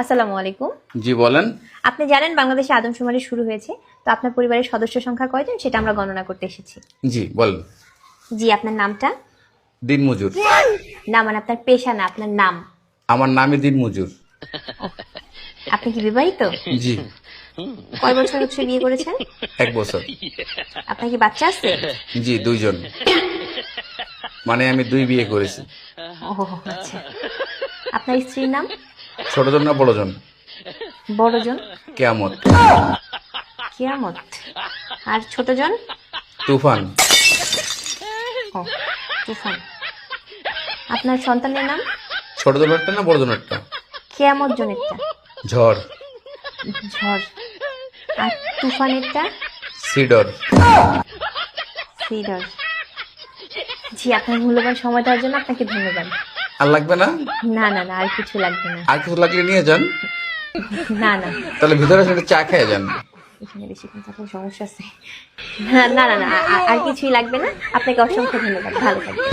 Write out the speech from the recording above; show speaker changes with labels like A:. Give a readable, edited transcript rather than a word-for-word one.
A: আসসালামু আলাইকুম।
B: জি বলেন।
A: আপনি জানেন বাংলাদেশে আদমশুমারি শুরু হয়েছে, তো আপনার পরিবারের সদস্য সংখ্যা কয়জন সেটা আমরা গণনা করতে এসেছি।
B: জি বলেন।
A: জি, আপনার নামটা?
B: দিনমজুর।
A: না, মানে আপনার পেশা না, আপনার নাম।
B: আমার নামই দিনমজুর।
A: আপনি কি বিবাহিত?
B: জি।
A: কয় বছর হচ্ছে বিয়ে করেছেন?
B: 1 বছর।
A: আপনার কি বাচ্চা আছে?
B: জি 2 জন। মানে আমি 2 বিয়ে করেছি।
A: ও আচ্ছা। আপনার স্ত্রীর নাম?
B: ছোট জন না বড় জন?
A: বড়জন?
B: কেয়ামত।
A: কিয়ামত। আর ছোটজন?
B: তুফান।
A: ও তুফান। আপনার সন্তানের নাম?
B: ছোট জনেরটা না বড় জনেরটা?
A: কিয়ামত জনেরটা?
B: ঝড়।
A: ঝড়। আর তুফানেরটা?
B: সিডর।
A: সিডর। জি, আপনার মূল্যবান সময় দেওয়ার জন্য আপনাকে ধন্যবাদ।
B: আর লাগবে না?
A: না না না, আর কিছু লাগবে না।
B: আর কিছু লাগলে নিয়ে যান।
A: না না,
B: তাহলে ভিতরে এসে চা খেয়ে যান।
A: এখানে বেশিক্ষণ থাকলে সমস্যা আছে। না না না না, আর কিছুই লাগবে না। আপনাকে অসংখ্য ধন্যবাদ, ভালো থাকবেন।